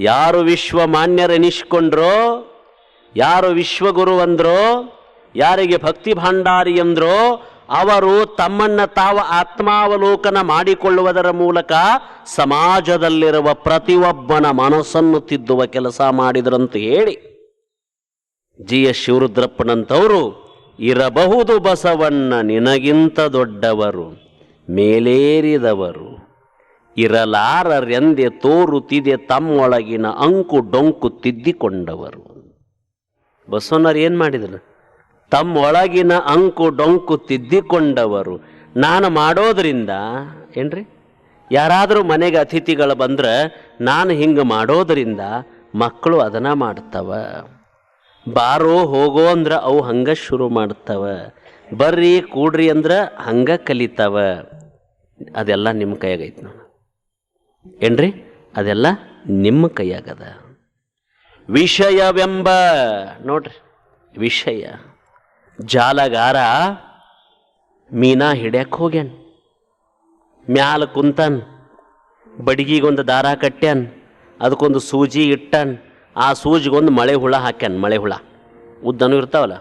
ಯಾರು ವಿಶ್ವಮಾನ್ಯರೆನಿಸ್ಕೊಂಡ್ರೋ, ಯಾರು ವಿಶ್ವಗುರು ಅಂದ್ರೋ, ಯಾರಿಗೆ ಭಕ್ತಿ ಭಾಂಡಾರಿ ಎಂದ್ರೋ, ಅವರು ತಮ್ಮನ್ನು ತಾವು ಆತ್ಮಾವಲೋಕನ ಮಾಡಿಕೊಳ್ಳುವುದರ ಮೂಲಕ ಸಮಾಜದಲ್ಲಿರುವ ಪ್ರತಿಯೊಬ್ಬನ ಮನಸ್ಸನ್ನು ತಿದ್ದುವ ಕೆಲಸ ಮಾಡಿದ್ರಂತ ಹೇಳಿ ಜಿ ಎಸ್ ಶಿವರುದ್ರಪ್ಪನಂತವರು ಇರಬಹುದು ಬಸವಣ್ಣ ನಿನಗಿಂತ ದೊಡ್ಡವರು ಮೇಲೇರಿದವರು, ಇರಲಾರರೆಂದೆ ತೋರುತ್ತಿದೆ ತಮ್ಮೊಳಗಿನ ಅಂಕು ಡೊಂಕು ತಿದ್ದಿಕೊಂಡವರು. ಬಸವಣ್ಣರು ಏನು ಮಾಡಿದರು? ತಮ್ಮೊಳಗಿನ ಅಂಕು ಡೊಂಕು ತಿದ್ದಿಕೊಂಡವರು. ನಾನು ಮಾಡೋದ್ರಿಂದ ಏನ್ರಿ, ಯಾರಾದರೂ ಮನೆಗೆ ಅತಿಥಿಗಳು ಬಂದ್ರೆ ನಾನು ಹಿಂಗೆ ಮಾಡೋದ್ರಿಂದ ಮಕ್ಕಳು ಅದನ್ನು ಮಾಡ್ತವ. ಬಾರೋ ಹೋಗೋ ಅಂದ್ರೆ ಅವು ಹಂಗೆ ಶುರು ಮಾಡ್ತವ. ಬರ್ರಿ ಕೂಡ್ರಿ ಅಂದ್ರೆ ಹಂಗೆ ಕಲಿತಾವ. ಅದೆಲ್ಲ ನಿಮ್ಮ ಕೈಯಾಗೈತೆ ನೋಡಿ ಏನ್ರಿ, ಅದೆಲ್ಲ ನಿಮ್ಮ ಕೈಯಾಗದ. ವಿಷಯವೆಂಬ ನೋಡ್ರಿ, ವಿಷಯ ಜಾಲಗಾರ ಮೀನಾ ಹಿಡ್ಯಕ್ಕೆ ಹೋಗ್ಯಾನ, ಮ್ಯಾಲ ಕುಂತಾನ, ಬಡಗಿಗೊಂದು ದಾರ ಕಟ್ಟ್ಯಾನ, ಅದಕ್ಕೊಂದು ಸೂಜಿ ಇಟ್ಟಾನ, ಆ ಸೂಜಿಗೊಂದು ಮಳೆ ಹುಳ ಹಾಕ್ಯಾನ. ಮಳೆ ಹುಳ ಉದ್ದನೂ ಇರ್ತಾವಲ್ಲ,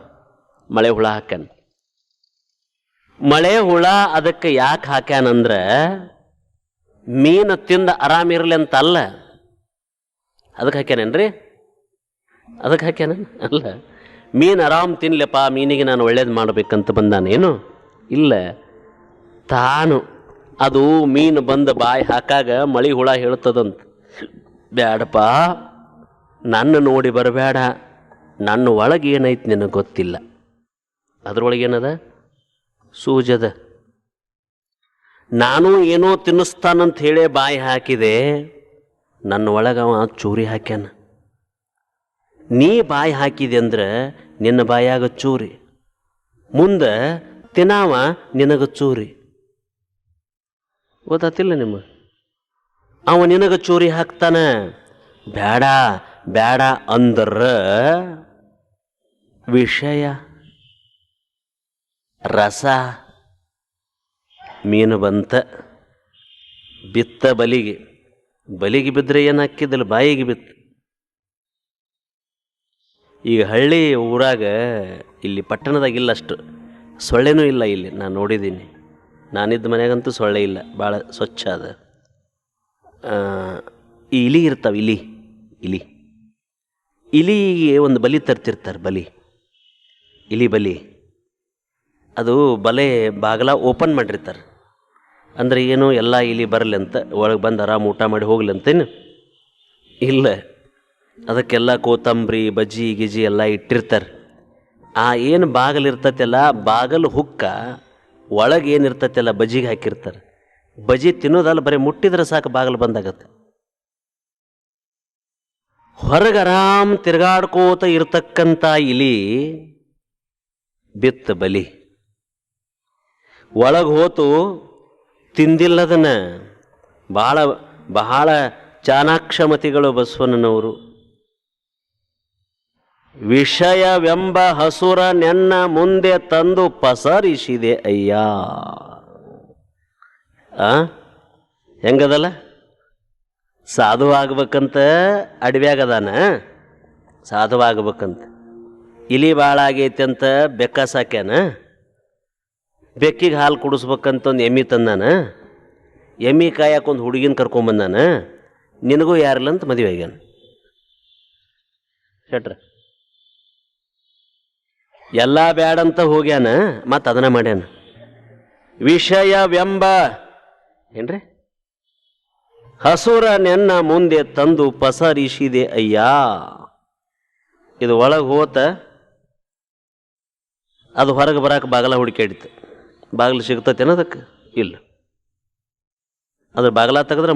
ಮಳೆ ಹುಳ ಹಾಕ್ಯಾನ. ಮಳೆ ಹುಳ ಅದಕ್ಕೆ ಯಾಕೆ ಹಾಕ್ಯಾನಂದ್ರೆ ಮೀನು ತಿಂದ ಆರಾಮಿರಲಿ ಅಂತ ಅಲ್ಲ. ಅದಕ್ಕೆ ಹಾಕ್ಯಾನೇನ್ರಿ? ಅದಕ್ಕೆ ಹಾಕ್ಯಾನ ಅಲ್ಲ. ಮೀನು ಆರಾಮ್ ತಿನ್ಲಪ್ಪ, ಮೀನಿಗೆ ನಾನು ಒಳ್ಳೇದು ಮಾಡಬೇಕಂತ ಬಂದಾನೇನು? ಇಲ್ಲ. ತಾನು ಅದು ಮೀನು ಬಂದು ಬಾಯಿ ಹಾಕಾಗ ಮಳೆ ಹುಳ ಹೇಳ್ತದಂತ, ಬ್ಯಾಡಪ್ಪ ನನ್ನ ನೋಡಿ ಬರಬೇಡ, ನನ್ನ ಒಳಗೆ ಏನೈತಿ ನಿನಗೆ ಗೊತ್ತಿಲ್ಲ. ಅದ್ರೊಳಗೇನದ? ಸೂಜದ. ನಾನು ಏನೋ ತಿನ್ನಿಸ್ತಾನಂತ ಹೇಳೇ ಬಾಯಿ ಹಾಕಿದೆ, ನನ್ನ ಒಳಗವ ಚೂರಿ ಹಾಕ್ಯಾನ. ನೀ ಬಾಯಿ ಹಾಕಿದೆ ಅಂದ್ರೆ ನಿನ್ನ ಬಾಯಾಗ ಚೂರಿ, ಮುಂದೆ ತಿನ್ನಾವ ನಿನಗ ಚೂರಿ. ಗೊತ್ತಾತಿಲ್ಲ ನಿಮಗೆ? ಅವ ನಿನಗ ಚೂರಿ ಹಾಕ್ತಾನ. ಬೇಡ ಬೇಡ ಅಂದ್ರ ವಿಷಯ ರಸ ಮೀನು ಬಂತ, ಬಿತ್ತ ಬಲಿಗೆ. ಬಲಿಗೆ ಬಿದ್ದರೆ ಏನು ಹಾಕಿದ್ದಲ್ಲ, ಬಾಯಿಗೆ ಬಿತ್ತು. ಈಗ ಹಳ್ಳಿ ಊರಾಗ, ಇಲ್ಲಿ ಪಟ್ಟಣದಾಗಿಲ್ಲ ಅಷ್ಟು ಸೊಳ್ಳೆನೂ ಇಲ್ಲ. ಇಲ್ಲಿ ನಾನು ನೋಡಿದ್ದೀನಿ, ನಾನಿದ್ದ ಮನೆಯಾಗಂತೂ ಸೊಳ್ಳೆ ಇಲ್ಲ, ಭಾಳ ಸ್ವಚ್ಛ ಅದ. ಈ ಇಲಿ ಇರ್ತಾವೆ, ಇಲಿ ಇಲಿ ಇಲಿಗೆ ಒಂದು ಬಲಿ ತರ್ತಿರ್ತಾರೆ. ಇಲಿ ಬಲಿ, ಅದು ಬಲೆ ಬಾಗಲ ಓಪನ್ ಮಾಡಿರ್ತಾರೆ. ಅಂದರೆ ಏನು, ಎಲ್ಲ ಇಲಿ ಬರಲಿ ಅಂತ, ಒಳಗೆ ಬಂದು ಆರಾಮ್ ಊಟ ಮಾಡಿ ಹೋಗ್ಲಿ ಅಂತೇನು ಇಲ್ಲ. ಅದಕ್ಕೆಲ್ಲ ಕೋತಂಬರಿ ಬಜ್ಜಿ ಗಿಜಿ ಎಲ್ಲ ಇಟ್ಟಿರ್ತಾರೆ. ಆ ಏನು ಬಾಗಿಲು ಇರ್ತೈತಲ್ಲ, ಬಾಗಲು ಹುಕ್ಕ ಒಳಗೆ ಏನಿರ್ತೈತಲ್ಲ ಬಜ್ಜಿಗೆ ಹಾಕಿರ್ತಾರೆ. ಬಜ್ಜಿ ತಿನ್ನೋದಲ್ಲ, ಬರೀ ಮುಟ್ಟಿದ್ರೆ ಸಾಕು ಬಾಗಿಲು ಬಂದಾಗತ್ತೆ. ಹೊರಗೆ ಆರಾಮ್ ತಿರ್ಗಾಡ್ಕೋತ ಇರ್ತಕ್ಕಂಥ ಇಲಿ ಬಿತ್ತ ಬಲಿ, ಒಳಗೆ ಹೋತು ತಿಂದಿಲ್ಲದನ್ನ. ಬಹಳ ಬಹಳ ಚಾಣಾಕ್ಷಮತಿಗಳು ಬಸವಣ್ಣನವರು. ವಿಷಯವೆಂಬ ಹಸುರ ನೆನ್ನ ಮುಂದೆ ತಂದು ಪಸರಿಸಿದೆ ಅಯ್ಯ. ಹೆಂಗದಲ್ಲ? ಸಾಧುವಾಗ್ಬೇಕಂತ ಅಡವ್ಯಾಗದಾನ, ಸಾಧುವಾಗ್ಬೇಕಂತ. ಇಲಿ ಭಾಳ ಆಗೈತಿ ಅಂತ ಬೆಕ್ಕ ಸಾಕ್ಯಾನ, ಬೆಕ್ಕಿಗೆ ಹಾಲು ಕುಡಿಸ್ಬೇಕಂತ ಒಂದು ಎಮ್ಮಿ ತಂದಾನ. ಎಮ್ಮಿ ಕಾಯಕೊಂದು ಹುಡುಗಿನ ಕರ್ಕೊಂಬಂದಾನ. ನಿನಗೂ ಯಾರಿಲ್ಲ ಅಂತ ಮದುವೆ ಆಗ್ಯಾನ. ಶೆಟ್ರ ಎಲ್ಲ ಬ್ಯಾಡಂತ ಹೋಗ್ಯಾನ, ಮತ್ತು ಅದನ್ನ ಮಾಡ್ಯಾನ. ವಿಷಯವೆಂಬ ಏನ್ರಿ ಹಸುರ ನೆನ್ನ ಮುಂದೆ ತಂದು ಪಸರಿಸಿದೆ ಅಯ್ಯ. ಇದು ಒಳಗೆ ಹೋತ, ಅದು ಹೊರಗೆ ಬರಾಕ ಬಾಗಲ ಹುಡುಕಾಡಿತು. ಬಾಗಿಲು ಸಿಗ್ತೈತೇನ ಅದಕ್ಕೆ? ಇಲ್ಲ. ಅದ್ರ ಬಾಗಲ ತೆಗೆದ್ರೆ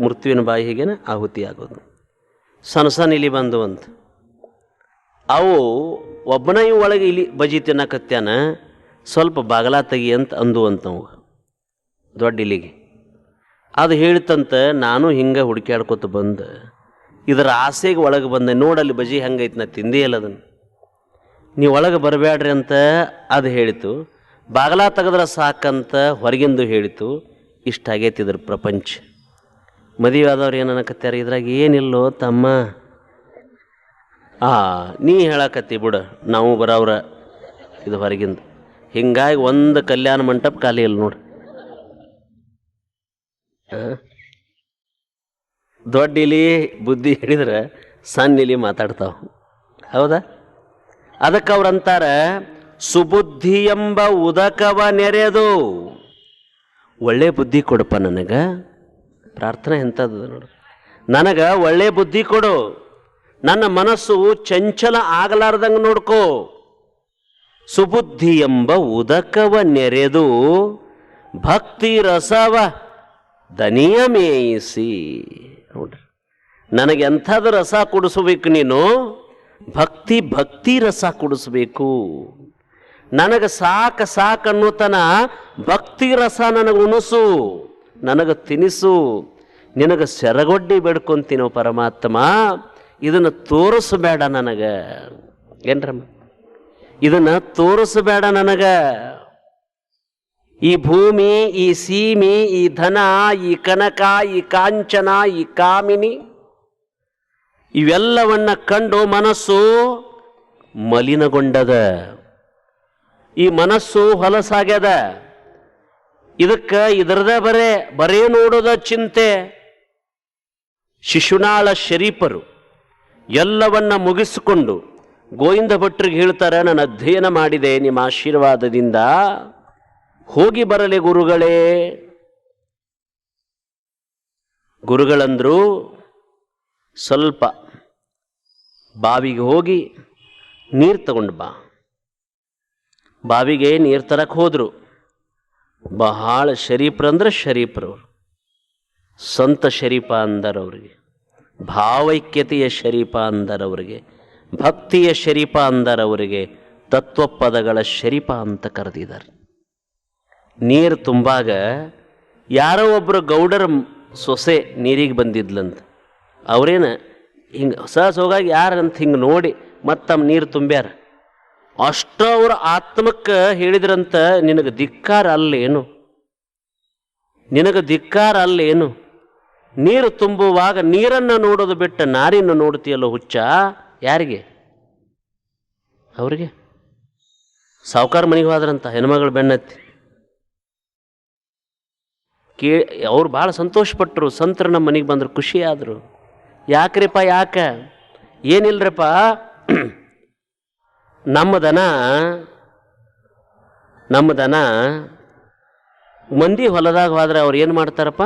ಮೃತ್ಯುವಿನ ಬಾಯಿಗೇನೆ ಆಹುತಿ ಆಗೋದು. ಸಣ್ಣ ಸಣ್ಣ ಇಲಿ ಬಂದು ಅಂತ, ಅವು ಒಬ್ಬನ ಒಳಗೆ ಇಲಿ ಬಜಿ ತಿನ್ನಕತ್ಯಾನ, ಸ್ವಲ್ಪ ಬಾಗಲ ತೆಗಿ ಅಂತ ಅಂದು ಅಂತವು ದೊಡ್ಡ ಇಲಿಗೆ. ಅದು ಹೇಳ್ತಂತ, ನಾನು ಹಿಂಗೆ ಹುಡುಕ್ಯಾಡ್ಕೊತ ಬಂದು ಇದರ ಆಸೆಗೆ ಒಳಗೆ ಬಂದೆ. ನೋಡಲ್ಲಿ ಬಜಿ ಹೆಂಗೈತಿ, ನಾ ತಿಂದೇ ಇಲ್ಲ ಅದನ್ನು, ನೀವು ಒಳಗೆ ಬರಬೇಡ್ರಿ ಅಂತ ಅದು ಹೇಳಿತು. ಬಾಗಲ ತೆಗೆದ್ರೆ ಸಾಕಂತ ಹೊರಗಿಂದು ಹೇಳಿತು. ಇಷ್ಟಾಗೈತಿ ಇದ್ರ ಪ್ರಪಂಚ. ಮದುವೆ ಆದವ್ರು ಏನು ಅನ್ನಕತ್ಯಾರ, ಇದ್ರಾಗ ಏನಿಲ್ಲೋ ತಮ್ಮ, ನೀ ಹೇಳಕತ್ತಿ ಬಿಡು, ನಾವು ಬರೋವ್ರ ಇದು ಹೊರಗಿಂದ. ಹಿಂಗಾಗಿ ಒಂದು ಕಲ್ಯಾಣ ಮಂಟಪ ಖಾಲಿ ಇಲ್ಲ ನೋಡಿ. ದೊಡ್ಡ ಇಲಿ ಬುದ್ಧಿ ಹಿಡಿದ್ರೆ ಸಣ್ಣ ಇಲಿ ಮಾತಾಡ್ತಾವ, ಹೌದಾ? ಅದಕ್ಕೆ ಅವ್ರಂತಾರ, ಸುಬುದ್ಧಿ ಎಂಬ ಉದಕವ ನೆರೆದು ಒಳ್ಳೆ ಬುದ್ಧಿ ಕೊಡಪ್ಪ ನನಗೆ. ಪ್ರಾರ್ಥನೆ ಎಂಥದ್ದು ನೋಡು, ನನಗೆ ಒಳ್ಳೆ ಬುದ್ಧಿ ಕೊಡು, ನನ್ನ ಮನಸ್ಸು ಚಂಚಲ ಆಗಲಾರ್ದಂಗೆ ನೋಡ್ಕೋ. ಸುಬುದ್ಧಿ ಎಂಬ ಉದಕವ ನೆರೆದು ಭಕ್ತಿ ರಸವ ದನಿಯ ಮೇಯಿಸಿ. ನೋಡ್ರಿ, ನನಗೆ ಎಂಥದ್ದು ರಸ ಕುಡಿಸ್ಬೇಕು ನೀನು? ಭಕ್ತಿ ರಸ ಕುಡಿಸ್ಬೇಕು. ನನಗೆ ಸಾಕನ್ನೋತನ ಭಕ್ತಿ ರಸ ನನಗೆ ಉಣಿಸು, ನನಗೆ ತಿನಿಸು. ನಿನಗೆ ಸೆರಗೊಡ್ಡಿ ಬೇಡ್ಕೊಂತೀನೋ ಪರಮಾತ್ಮ, ಇದನ್ನು ತೋರಿಸಬೇಡ ನನಗೆ. ಏನ್ರಮ್ಮ, ಇದನ್ನು ತೋರಿಸಬೇಡ ನನಗೆ. ಈ ಭೂಮಿ, ಈ ಸೀಮೆ, ಈ ಧನ, ಈ ಕನಕ, ಈ ಕಾಂಚನ, ಈ ಕಾಮಿನಿ, ಇವೆಲ್ಲವನ್ನ ಕಂಡು ಮನಸ್ಸು ಮಲಿನಗೊಂಡದ. ಈ ಮನಸ್ಸು ಹೊಲಸಾಗ್ಯದ. ಇದಕ್ಕೆ ಇದರದ ಬರೇ ನೋಡೋದ ಚಿಂತೆ. ಶಿಶುನಾಳ ಶರೀಫರು ಎಲ್ಲವನ್ನ ಮುಗಿಸಿಕೊಂಡು ಗೋವಿಂದ ಭಟ್ರಿಗೆ ಹೇಳ್ತಾರೆ, ನಾನು ಅಧ್ಯಯನ ಮಾಡಿದೆ, ನಿಮ್ಮ ಆಶೀರ್ವಾದದಿಂದ ಹೋಗಿ ಬರಲಿ ಗುರುಗಳೇ. ಗುರುಗಳಂದ್ರು, ಸ್ವಲ್ಪ ಬಾವಿಗೆ ಹೋಗಿ ನೀರು ತಗೊಂಡು ಬಾ. ಬಾವಿಗೆ ನೀರು ತರಕ್ಕೆ ಹೋದ್ರು. ಬಹಳ ಶರೀಫ್ರಂದ್ರೆ ಶರೀಫ್ರವ್ರು, ಸಂತ ಶರೀಫ ಅಂದರವ್ರಿಗೆ, ಭಾವೈಕ್ಯತೆಯ ಶರೀಫ ಅಂದರವ್ರಿಗೆ, ಭಕ್ತಿಯ ಶರೀಫ ಅಂದರವರಿಗೆ, ತತ್ವಪದಗಳ ಶರೀಫ ಅಂತ ಕರೆದಿದ್ದಾರೆ. ನೀರು ತುಂಬಾಗ ಯಾರೋ ಒಬ್ಬರು ಗೌಡರ ಸೊಸೆ ನೀರಿಗೆ ಬಂದಿದ್ಲಂತ. ಅವ್ರೇನು ಹಿಂಗೆ ಸಹಜವಾಗಿ ಯಾರಂತ ಹಿಂಗೆ ನೋಡಿ ಮತ್ತು ತಮ್ಮ ನೀರು ತುಂಬ್ಯಾರ. ಅಷ್ಟು ಅವ್ರ ಆತ್ಮಕ್ಕೆ ಹೇಳಿದ್ರಂತ, ನಿನಗೆ ಧಿಕ್ಕಾರ ಅಲ್ಲೇನು, ನಿನಗೆ ಧಿಕ್ಕಾರ ಅಲ್ಲೇನು? ನೀರು ತುಂಬುವಾಗ ನೀರನ್ನು ನೋಡೋದು ಬಿಟ್ಟು ನಾರಿನ್ನು ನೋಡ್ತೀಯಲ್ಲ ಹುಚ್ಚ. ಯಾರಿಗೆ? ಅವ್ರಿಗೆ. ಸಾವುಕಾರ ಮನೆಗೆ ಹೋದ್ರಂತ ಹೆಣ್ಮಗಳು ಬೆನ್ನತ್ತಿ ಅವ್ರು ಭಾಳ ಸಂತೋಷಪಟ್ಟರು. ಸಂತರು ನಮ್ಮ ಮನೆಗೆ ಬಂದರು, ಖುಷಿ ಆದರು. ಯಾಕ್ರಿಪ್ಪ? ಯಾಕೆ? ಏನಿಲ್ರಪ್ಪ, ನಮ್ಮ ದನ ಮಂದಿ ಹೊಲದಾಗ ಹೋದ್ರೆ ಅವ್ರು ಏನು ಮಾಡ್ತಾರಪ್ಪ?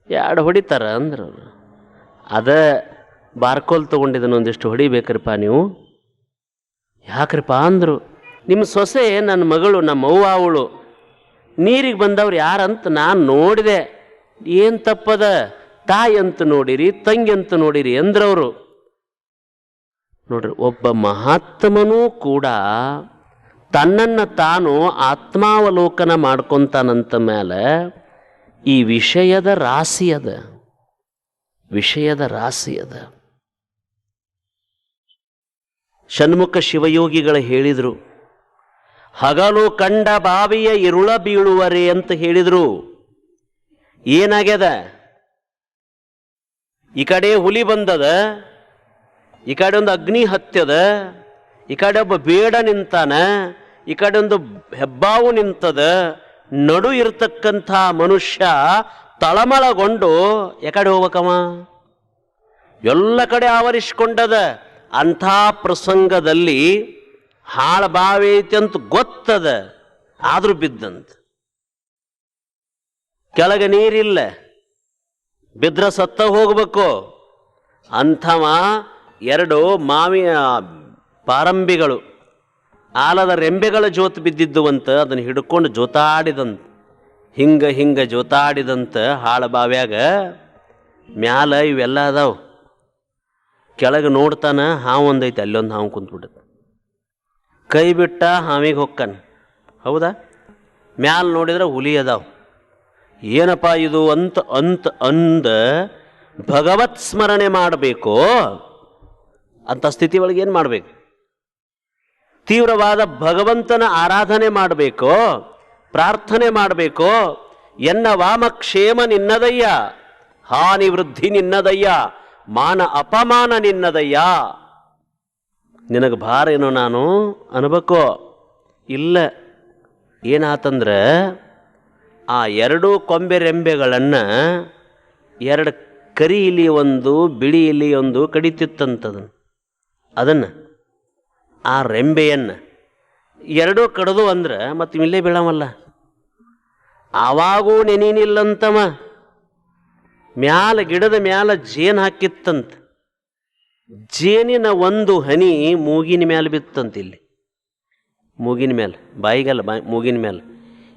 ಎರಡು ಹೊಡಿತಾರ ಅಂದ್ರು. ಅದ ಬಾರ್ಕೋಲ್ ತೊಗೊಂಡಿದ್ದನು, ಒಂದಿಷ್ಟು ಹೊಡಿಬೇಕ್ರಿಪ್ಪ ನೀವು. ಯಾಕ್ರಿಪ್ಪ ಅಂದರು. ನಿಮ್ಮ ಸೊಸೆ ನನ್ನ ಮಗಳು, ನಮ್ಮ ಅವ್ವ ಅವಳು, ನೀರಿಗೆ ಬಂದವ್ರು ಯಾರಂತ ನಾನು ನೋಡಿದೆ. ಏನು ತಪ್ಪದ? ತಾಯಿ ಅಂತ ನೋಡಿರಿ, ತಂಗಿ ಅಂತ ನೋಡಿರಿ ಅಂದ್ರವರು. ನೋಡ್ರಿ, ಒಬ್ಬ ಮಹಾತ್ಮನೂ ಕೂಡ ತನ್ನನ್ನು ತಾನು ಆತ್ಮಾವಲೋಕನ ಮಾಡ್ಕೊತಾನಂತ ಮೇಲೆ ಈ ವಿಷಯದ ರಾಶಿ ಅದ, ವಿಷಯದ ರಾಶಿ ಅದ. ಷಣ್ಮುಖ ಶಿವಯೋಗಿಗಳು ಹೇಳಿದರು, ಹಗಲು ಕಂಡ ಬಾವಿಯ ಇರುಳ ಬೀಳುವರೆ ಅಂತ ಹೇಳಿದರು. ಏನಾಗ್ಯದ? ಈ ಕಡೆ ಹುಲಿ ಬಂದದ, ಈ ಕಡೆ ಒಂದು ಅಗ್ನಿ ಹತ್ಯದ, ಈ ಕಡೆ ಒಬ್ಬ ಬೇಡ ನಿಂತಾನ, ಈ ಕಡೆ ಒಂದು ಹೆಬ್ಬಾವು ನಿಂತದ. ನಡು ಇರತಕ್ಕಂಥ ಮನುಷ್ಯ ತಳಮಳಗೊಂಡು ಎಕಡೆ ಹೋಗ್ಬೇಕವ? ಎಲ್ಲ ಕಡೆ ಆವರಿಸಿಕೊಂಡದ. ಅಂಥ ಪ್ರಸಂಗದಲ್ಲಿ ಹಾಳ ಬಾವಿ ಐತಿ ಅಂತ ಗೊತ್ತದ, ಆದ್ರೂ ಬಿದ್ದಂತ. ಕೆಳಗೆ ನೀರಿಲ್ಲ, ಬಿದ್ರ ಸತ್ತ ಹೋಗ್ಬೇಕು. ಅಂಥವ ಎರಡು ಮಾವಿನ ಪಾರಂಬಿಗಳು, ಆಲದ ರೆಂಬೆಗಳ ಜೋತು ಬಿದ್ದಿದ್ದುವಂತ, ಅದನ್ನು ಹಿಡ್ಕೊಂಡು ಜೋತಾಡಿದಂತ. ಹಿಂಗ ಜೋತಾಡಿದಂತ ಹಾಳ ಬಾವ್ಯಾಗ. ಮ್ಯಾಲ ಇವೆಲ್ಲ ಅದಾವ, ಕೆಳಗೆ ನೋಡ್ತಾನ ಹಾವು ಒಂದೈತಿ, ಅಲ್ಲೊಂದು ಹಾವು ಕುಂತ್ಬಿಟ್ಟದ. ಕೈ ಬಿಟ್ಟ ಹಾವಿಗೆ ಹೊಕ್ಕನ್, ಹೌದಾ? ಮ್ಯಾಲ ನೋಡಿದ್ರೆ ಹುಲಿ ಅದಾವ. ಏನಪ್ಪ ಇದು ಅಂದ ಭಗವತ್ ಸ್ಮರಣೆ ಮಾಡಬೇಕು. ಅಂಥ ಸ್ಥಿತಿ ಒಳಗೆ ಏನು ಮಾಡಬೇಕು? ತೀವ್ರವಾದ ಭಗವಂತನ ಆರಾಧನೆ ಮಾಡಬೇಕು, ಪ್ರಾರ್ಥನೆ ಮಾಡಬೇಕು. ಎನ್ನ ವಾಮಕ್ಷೇಮ ನಿನ್ನದಯ್ಯ, ಹಾನಿ ವೃದ್ಧಿ ನಿನ್ನದಯ್ಯ, ಮಾನ ಅಪಮಾನ ನಿನ್ನದಯ್ಯ. ನಿನಗೆ ಭಾರ ಏನೋ ನಾನು ಅನ್ಬೇಕೋ? ಇಲ್ಲ. ಏನಾತಂದ್ರೆ ಆ ಎರಡೂ ಕೊಂಬೆ ರೆಂಬೆಗಳನ್ನು ಎರಡು ಕರಿ ಇಲಿ ಒಂದು ಬಿಳಿ ಇಲಿ ಒಂದು ಕಡಿತಿತ್ತಂತದನ್ನು. ಅದನ್ನು ಆ ರೆಂಬೆಯನ್ನು ಎರಡೂ ಕಡ್ದು ಅಂದ್ರೆ ಮತ್ತೆ ಇಲ್ಲೇ ಬೀಳವಲ್ಲ. ಆವಾಗೂ ನೆನೀನಿಲ್ಲಂತವ ಮ್ಯಾಲ ಗಿಡದ ಮ್ಯಾಲ ಜೇನು ಹಾಕಿತ್ತಂತ. ಜೇನಿನ ಒಂದು ಹನಿ ಮೂಗಿನ ಮೇಲೆ ಬಿತ್ತಂತ. ಇಲ್ಲಿ ಮೂಗಿನ ಮೇಲೆ, ಬಾಯಿಗಲ್ಲ, ಮೂಗಿನ ಮೇಲೆ.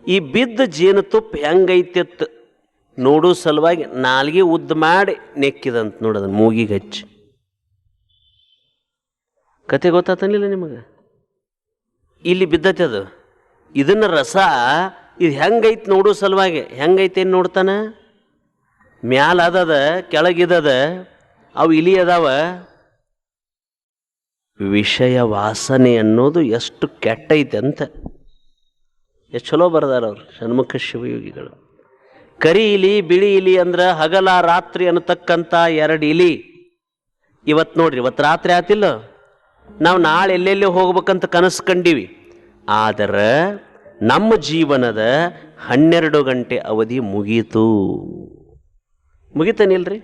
ಈ ಬಿದ್ದ ಜೇನುತುಪ್ಪ ಹೆಂಗೈತಿತ್ತು ನೋಡೋ ಸಲುವಾಗಿ ನಾಲ್ಗೆ ಉದ್ದ ಮಾಡಿ ನೆಕ್ಕಿದಂತ ನೋಡೋದನ್ನು ಮೂಗಿಗೆ ಹಚ್ಚಿ. ಕತೆ ಗೊತ್ತಾತನಿಲ್ಲ ನಿಮಗೆ? ಇಲ್ಲಿ ಬಿದ್ದತಿ ಅದು. ಇದನ್ನ ರಸ ಇದು ಹೆಂಗೈತಿ ನೋಡೋ ಸಲುವಾಗಿ. ಹೆಂಗೈತೆ ಏನು ನೋಡ್ತಾನ? ಮ್ಯಾಲ ಅದದ, ಕೆಳಗಿದದ, ಅವು ಇಲಿ ಅದಾವ. ವಿಷಯ ವಾಸನೆ ಅನ್ನೋದು ಎಷ್ಟು ಕೆಟ್ಟೈತೆ ಅಂತ ಎಷ್ಟು ಚಲೋ ಬರೆದಾರ ಅವರು ಷಣ್ಮುಖ ಶಿವಯೋಗಿಗಳು. ಕರಿ ಇಲಿ ಬಿಳಿ ಇಲಿ ಅಂದ್ರೆ ಹಗಲ ರಾತ್ರಿ ಅನ್ನತಕ್ಕಂಥ ಎರಡು ಇಲಿ. ಇವತ್ತು ನೋಡ್ರಿ, ಇವತ್ತು ರಾತ್ರಿ ಆತಿಲ್ಲ, ನಾವು ನಾಳೆ ಎಲ್ಲೆಲ್ಲಿ ಹೋಗ್ಬೇಕಂತ ಕನಸು ಕಂಡೀವಿ. ಆದರೆ ನಮ್ಮ ಜೀವನದ 12 ಗಂಟೆ ಅವಧಿ ಮುಗೀತು. ಮುಗಿತಾನಿಲ್ರಿ?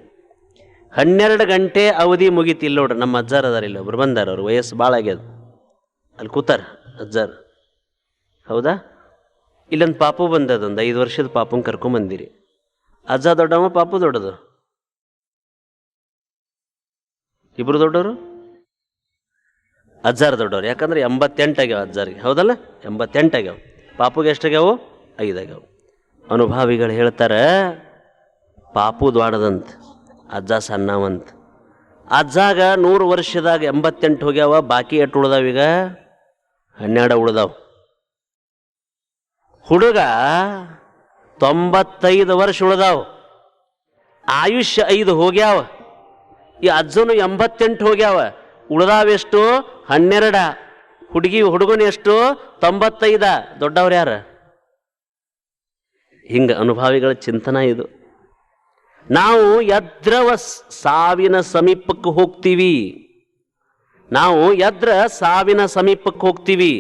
12 ಗಂಟೆ ಅವಧಿ ಮುಗೀತಿಲ್ಲ ನೋಡ್ರಿ. ನಮ್ಮ ಅಜ್ಜಾರ್ ಅದಾರ, ಇಲ್ಲ ಒಬ್ರು ಬಂದಾರ, ಅವ್ರು ವಯಸ್ಸು ಭಾಳ ಆಗ್ಯದ, ಅಲ್ಲಿ ಕೂತಾರ ಅಜ್ಜಾರ್. ಹೌದಾ? ಇಲ್ಲೊಂದು ಪಾಪು ಬಂದದ, ಒಂದು 5 ವರ್ಷದ ಪಾಪುನ ಕರ್ಕೊಂಬಂದಿರಿ. ಅಜ್ಜ ದೊಡ್ಡವ, ಪಾಪು ದೊಡ್ಡದು? ಇಬ್ರು ದೊಡ್ಡವರು? ಅಜ್ಜಾರ್ ದೊಡ್ಡವ್ರು. ಯಾಕಂದ್ರೆ 88 ಆಗ್ಯಾವ ಅಜ್ಜಾರಿಗೆ. ಹೌದಲ್ಲ? 88 ಆಗ್ಯಾವ. ಪಾಪುಗೆ ಎಷ್ಟಾಗ್ಯಾವು? 5 ಆಗ್ಯಾವ. ಅನುಭಾವಿಗಳು ಹೇಳ್ತಾರೆ, ಪಾಪು ದ್ವಾಡದಂತ, ಅಜ್ಜ ಸಣ್ಣವಂತ. ಅಜ್ಜಾಗ 100 ವರ್ಷದಾಗ 88 ಹೋಗ್ಯಾವ. ಬಾಕಿ ಎಷ್ಟು ಉಳ್ದಾವೀಗ? 12 ಉಳ್ದಾವ. ಹುಡುಗ 95 ವರ್ಷ ಉಳ್ದಾವ. ಆಯುಷ್ಯ 5 ಹೋಗ್ಯಾವ. ಈ ಅಜ್ಜನು 88 ಹೋಗ್ಯಾವ. ಉಳ್ದಾವೆಷ್ಟು? 12. ಹುಡುಗನ ಎಷ್ಟು? 95. ದೊಡ್ಡವ್ರು ಯಾರು? ಹಿಂಗೆ ಅನುಭಾವಿಗಳ ಚಿಂತನ ಇದು. ನಾವು ಎದ್ರವ ಸಾವಿನ ಸಮೀಪಕ್ಕೆ ಹೋಗ್ತೀವಿ. ನಾವು ಎದ್ರ ಸಾವಿನ ಸಮೀಪಕ್ಕೆ ಹೋಗ್ತೀವಿ.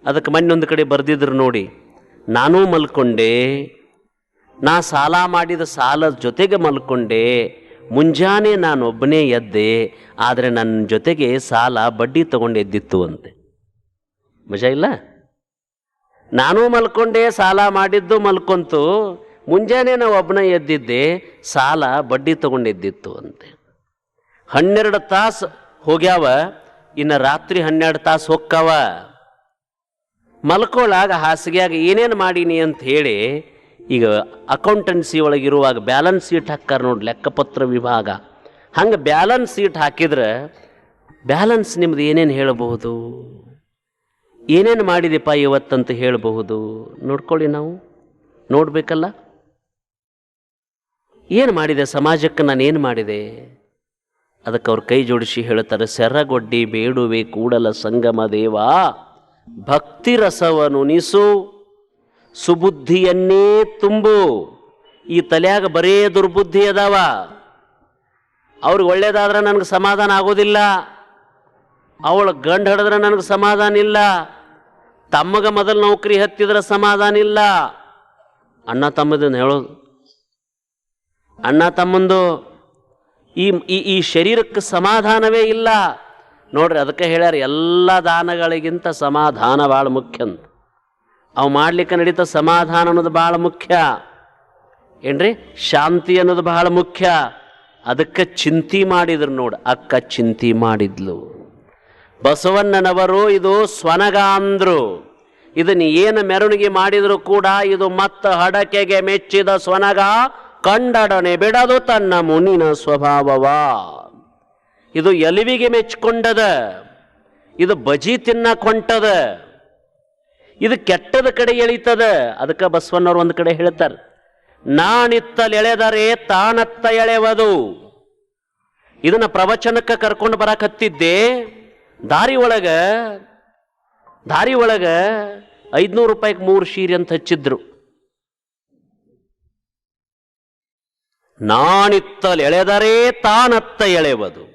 ಅದಕ್ಕೆ ಮೊನ್ನೊಂದು ಕಡೆ ಬರೆದಿದ್ರು ನೋಡಿ, ನಾನೂ ಮಲ್ಕೊಂಡೆ, ನಾ ಸಾಲ ಮಾಡಿದ ಸಾಲದ ಜೊತೆಗೆ ಮಲ್ಕೊಂಡೆ, ಮುಂಜಾನೆ ನಾನೊಬ್ಬನೇ ಎದ್ದೆ, ಆದರೆ ನನ್ನ ಜೊತೆಗೆ ಸಾಲ ಬಡ್ಡಿ ತಗೊಂಡು ಎದ್ದಿತ್ತು ಅಂತೆ. ಮಜಾ ಇಲ್ಲ? ನಾನೂ ಮಲ್ಕೊಂಡೆ, ಸಾಲ ಮಾಡಿದ್ದು ಮಲ್ಕೊಂತು, ಮುಂಜಾನೆ ನಾವು ಒಬ್ಬನೇ ಎದ್ದಿದ್ದೆ, ಸಾಲ ಬಡ್ಡಿ ತಗೊಂಡೆದ್ದಿತ್ತು ಅಂತೆ. 12 ತಾಸು ಹೋಗ್ಯಾವ, ಇನ್ನು ರಾತ್ರಿ 12 ತಾಸು ಹೊಕ್ಕಾವ. ಮಲ್ಕೊಳ್ಳಾಗ ಹಾಸಿಗೆಯಾಗ ಏನೇನು ಮಾಡೀನಿ ಅಂತ ಹೇಳಿ, ಈಗ ಅಕೌಂಟೆನ್ಸಿ ಒಳಗಿರುವಾಗ ಬ್ಯಾಲೆನ್ಸ್ ಶೀಟ್ ಹಾಕ್ಕಾರ ನೋಡಿ, ಲೆಕ್ಕಪತ್ರ ವಿಭಾಗ. ಹಂಗೆ ಬ್ಯಾಲೆನ್ಸ್ ಶೀಟ್ ಹಾಕಿದ್ರೆ ಬ್ಯಾಲೆನ್ಸ್ ನಿಮ್ದು ಏನೇನು ಹೇಳಬಹುದು, ಏನೇನು ಮಾಡಿದೆಪ್ಪ ಇವತ್ತಂತ ಹೇಳಬಹುದು. ನೋಡ್ಕೊಳ್ಳಿ, ನಾವು ನೋಡಬೇಕಲ್ಲ. ಏನು ಮಾಡಿದೆ ಸಮಾಜಕ್ಕೆ, ನಾನೇನು ಮಾಡಿದೆ? ಅದಕ್ಕೆ ಅವ್ರು ಕೈ ಜೋಡಿಸಿ ಹೇಳ್ತಾರೆ, ಸೆರಗೊಡ್ಡಿ ಬೇಡುವೆ ಕೂಡಲ ಸಂಗಮ ದೇವ, ಭಕ್ತಿ ರಸವನುನಿಸು, ಸುಬುದ್ಧಿಯನ್ನೇ ತುಂಬು. ಈ ತಲೆಯಾಗ ಬರೇ ದುರ್ಬುದ್ಧಿ ಅದಾವ. ಅವ್ರಿಗೆ ಒಳ್ಳೇದಾದ್ರೆ ನನಗೆ ಸಮಾಧಾನ ಆಗೋದಿಲ್ಲ, ಅವಳ ಗಂಡು ಹಿಡಿದ್ರೆ ನನಗೆ ಸಮಾಧಾನ ಇಲ್ಲ, ತಮ್ಮಗ ಮೊದಲು ನೌಕರಿ ಹತ್ತಿದ್ರೆ ಸಮಾಧಾನ ಇಲ್ಲ. ಅಣ್ಣ ತಮ್ಮದನ್ನು ಹೇಳೋದು, ಅಣ್ಣ ತಮ್ಮಂದು ಈ ಶರೀರಕ್ಕೆ ಸಮಾಧಾನವೇ ಇಲ್ಲ ನೋಡ್ರಿ. ಅದಕ್ಕೆ ಹೇಳ್ಯಾರ, ಎಲ್ಲ ದಾನಗಳಿಗಿಂತ ಸಮಾಧಾನ ಭಾಳ ಮುಖ್ಯ ಅಂತ. ಅವು ಮಾಡ್ಲಿಕ್ಕೆ ನಡೀತ ಸಮಾಧಾನ ಅನ್ನೋದು ಭಾಳ ಮುಖ್ಯ ಏನ್ರಿ, ಶಾಂತಿ ಅನ್ನೋದು ಬಹಳ ಮುಖ್ಯ. ಅದಕ್ಕೆ ಚಿಂತೆ ಮಾಡಿದ್ರು ನೋಡು, ಅಕ್ಕ ಚಿಂತೆ ಮಾಡಿದ್ಲು. ಬಸವಣ್ಣನವರು ಇದು ಸ್ವನಗ ಅಂದ್ರು. ಇದನ್ನು ಏನು ಮೆರವಣಿಗೆ ಮಾಡಿದ್ರು ಕೂಡ ಇದು ಮತ್ತ ಹಡಕೆಗೆ ಮೆಚ್ಚಿದ ಸ್ವನಗ, ಕಂಡಡನೆ ಬಿಡದು ತನ್ನ ಮುನಿನ ಸ್ವಭಾವವ. ಇದು ಎಲಿವಿಗೆ ಮೆಚ್ಚಿಕೊಂಡದ, ಇದು ಬಜಿ ತಿನ್ನಕ್ ಹೊಂಟದ, ಇದು ಕೆಟ್ಟದ ಕಡೆ ಎಳೀತದ. ಅದಕ್ಕೆ ಬಸವಣ್ಣವ್ರು ಒಂದು ಕಡೆ ಹೇಳ್ತಾರೆ, ನಾನಿತ್ತಲೆಳೆದರೆ ತಾನತ್ತ ಎಳೆವದು. ಇದನ್ನ ಪ್ರವಚನಕ್ಕೆ ಕರ್ಕೊಂಡು ಬರಕತ್ತಿದ್ದೆ. ದಾರಿ ಒಳಗ 500 ರೂಪಾಯಿಗೆ 3 ಸೀರೆ ಅಂತ ಹಚ್ಚಿದ್ರು. ನಾನಿತ್ತಲ್ ಎಳೆದರೆ ತಾನತ್ತ ಎಳೆವದು.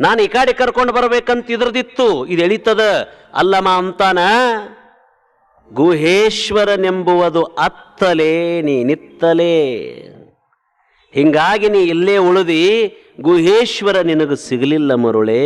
ನಾನು ಈ ಕಡೆ ಕರ್ಕೊಂಡು ಬರ್ಬೇಕಂತ ಇದ್ರದಿತ್ತು, ಇದು ಎಳಿತದ ಅಲ್ಲಮ್ಮ ಅಂತಾನ. ಗುಹೇಶ್ವರನೆಂಬುವುದು ಅತ್ತಲೇ ನೀನಿತ್ತಲೇ. ಹಿಂಗಾಗಿ ನೀ ಇಲ್ಲೇ ಉಳಿದಿ, ಗುಹೇಶ್ವರ ನಿನಗೆ ಸಿಗಲಿಲ್ಲ ಮರುಳೇ.